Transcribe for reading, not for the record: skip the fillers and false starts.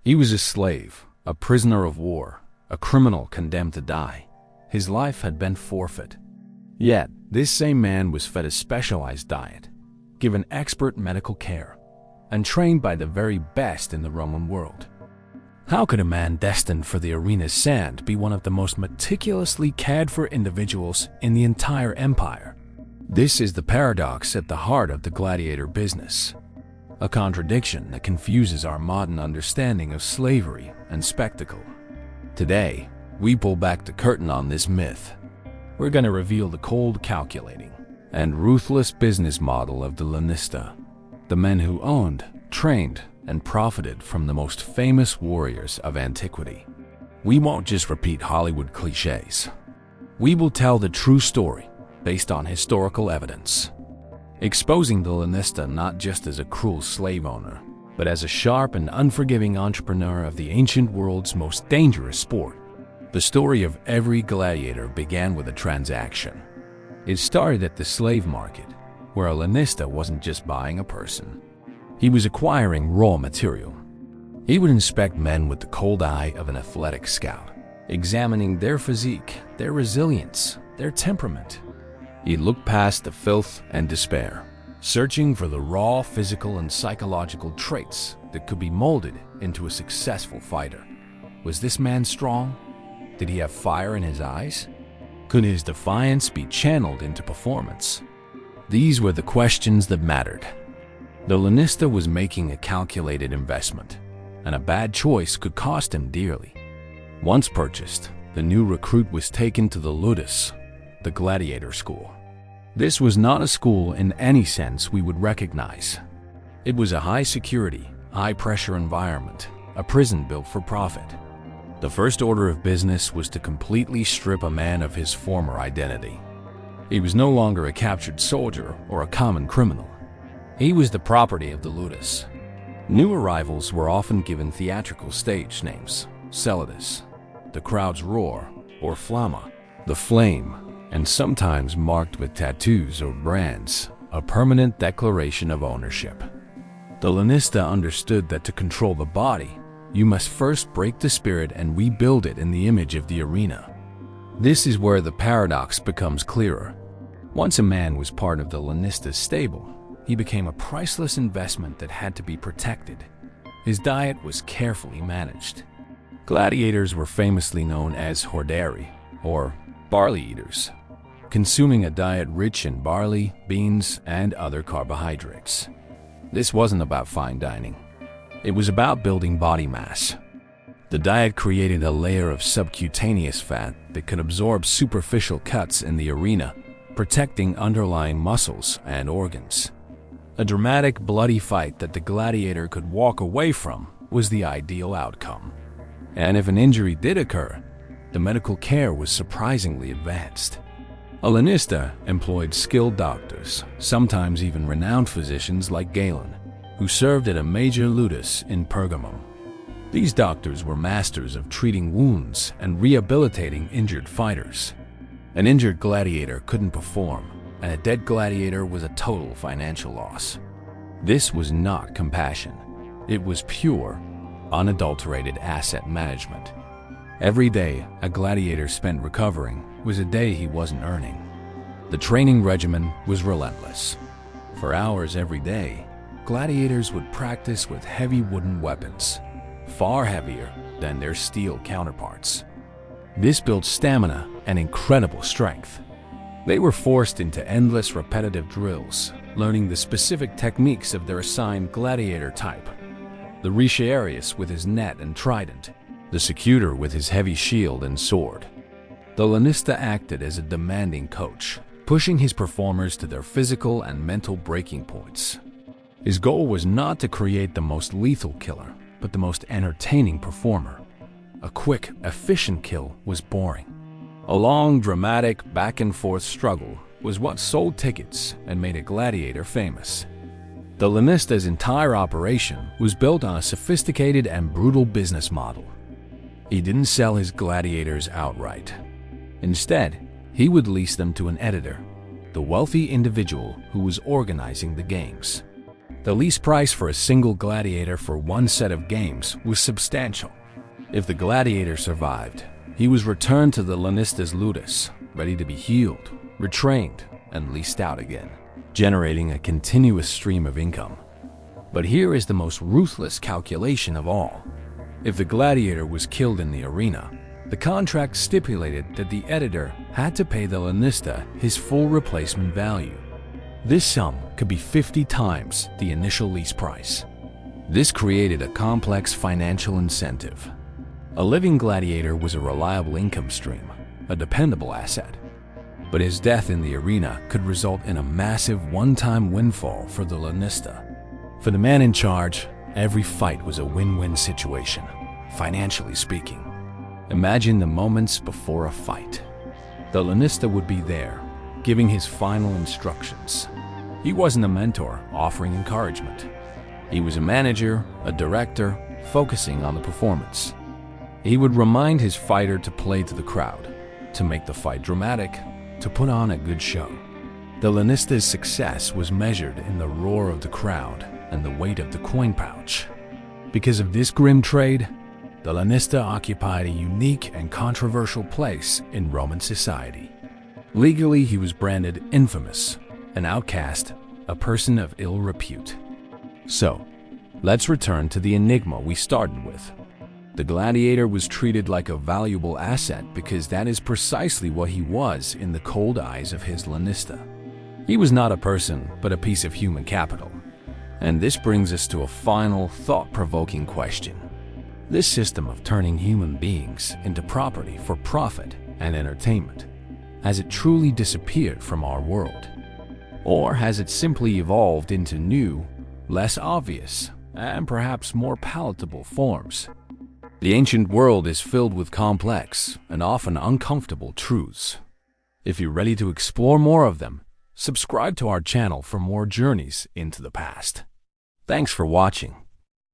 He was a slave, a prisoner of war, a criminal condemned to die. His life had been forfeit. Yet, this same man was fed a specialized diet, given expert medical care, and trained by the very best in the Roman world. How could a man destined for the arena's sand be one of the most meticulously cared for individuals in the entire empire? This is the paradox at the heart of the gladiator business, a contradiction that confuses our modern understanding of slavery and spectacle. Today, we pull back the curtain on this myth. We're going to reveal the cold, calculating, and ruthless business model of the Lanista, the men who owned, trained, and profited from the most famous warriors of antiquity. We won't just repeat Hollywood cliches. We will tell the true story based on historical evidence, exposing the Lanista not just as a cruel slave owner, but as a sharp and unforgiving entrepreneur of the ancient world's most dangerous sport. The story of every gladiator began with a transaction. It started at the slave market, where a Lanista wasn't just buying a person. He was acquiring raw material. He would inspect men with the cold eye of an athletic scout, examining their physique, their resilience, their temperament. He looked past the filth and despair, searching for the raw physical and psychological traits that could be molded into a successful fighter. Was this man strong? Did he have fire in his eyes? Could his defiance be channeled into performance? These were the questions that mattered. The Lanista was making a calculated investment, and a bad choice could cost him dearly. Once purchased, the new recruit was taken to the Ludus, the Gladiator school. This was not a school in any sense we would recognize. It was a high-security, high-pressure environment, a prison built for profit. The first order of business was to completely strip a man of his former identity. He was no longer a captured soldier or a common criminal. He was the property of the Ludus. New arrivals were often given theatrical stage names: Celidus, the crowd's roar, or Flamma, the flame, and sometimes marked with tattoos or brands, a permanent declaration of ownership. The Lanista understood that to control the body, you must first break the spirit and rebuild it in the image of the arena. This is where the paradox becomes clearer. Once a man was part of the Lanista's stable, he became a priceless investment that had to be protected. His diet was carefully managed. Gladiators were famously known as hordeari, or barley eaters, consuming a diet rich in barley, beans, and other carbohydrates. This wasn't about fine dining. It was about building body mass. The diet created a layer of subcutaneous fat that could absorb superficial cuts in the arena, protecting underlying muscles and organs. A dramatic, bloody fight that the gladiator could walk away from was the ideal outcome. And if an injury did occur, the medical care was surprisingly advanced. A Lanista employed skilled doctors, sometimes even renowned physicians like Galen, who served at a major Ludus in Pergamum. These doctors were masters of treating wounds and rehabilitating injured fighters. An injured gladiator couldn't perform, and a dead gladiator was a total financial loss. This was not compassion. It was pure, unadulterated asset management. Every day a gladiator spent recovering was a day he wasn't earning. The training regimen was relentless. For hours every day, gladiators would practice with heavy wooden weapons, far heavier than their steel counterparts. This built stamina and incredible strength. They were forced into endless repetitive drills, learning the specific techniques of their assigned gladiator type. The Retiarius with his net and trident, the Secutor with his heavy shield and sword. The Lanista acted as a demanding coach, pushing his performers to their physical and mental breaking points. His goal was not to create the most lethal killer, but the most entertaining performer. A quick, efficient kill was boring. A long, dramatic, back-and-forth struggle was what sold tickets and made a gladiator famous. The Lanista's entire operation was built on a sophisticated and brutal business model. He didn't sell his gladiators outright. Instead, he would lease them to an editor, the wealthy individual who was organizing the games. The lease price for a single gladiator for one set of games was substantial. If the gladiator survived, he was returned to the Lanistas Ludus, ready to be healed, retrained, and leased out again, generating a continuous stream of income. But here is the most ruthless calculation of all. If the gladiator was killed in the arena, the contract stipulated that the editor had to pay the Lanista his full replacement value. This sum could be 50 times the initial lease price. This created a complex financial incentive. A living gladiator was a reliable income stream, a dependable asset. But his death in the arena could result in a massive one-time windfall for the Lanista. For the man in charge, every fight was a win-win situation, financially speaking. Imagine the moments before a fight. The Lanista would be there, giving his final instructions. He wasn't a mentor offering encouragement. He was a manager, a director, focusing on the performance. He would remind his fighter to play to the crowd, to make the fight dramatic, to put on a good show. The Lanista's success was measured in the roar of the crowd and the weight of the coin pouch. Because of this grim trade, the Lanista occupied a unique and controversial place in Roman society. Legally, he was branded infamous, an outcast, a person of ill repute. So, let's return to the enigma we started with. The gladiator was treated like a valuable asset because that is precisely what he was in the cold eyes of his Lanista. He was not a person, but a piece of human capital. And this brings us to a final, thought-provoking question. This system of turning human beings into property for profit and entertainment, has it truly disappeared from our world? Or has it simply evolved into new, less obvious, and perhaps more palatable forms? The ancient world is filled with complex and often uncomfortable truths. If you're ready to explore more of them, subscribe to our channel for more journeys into the past. Thanks for watching.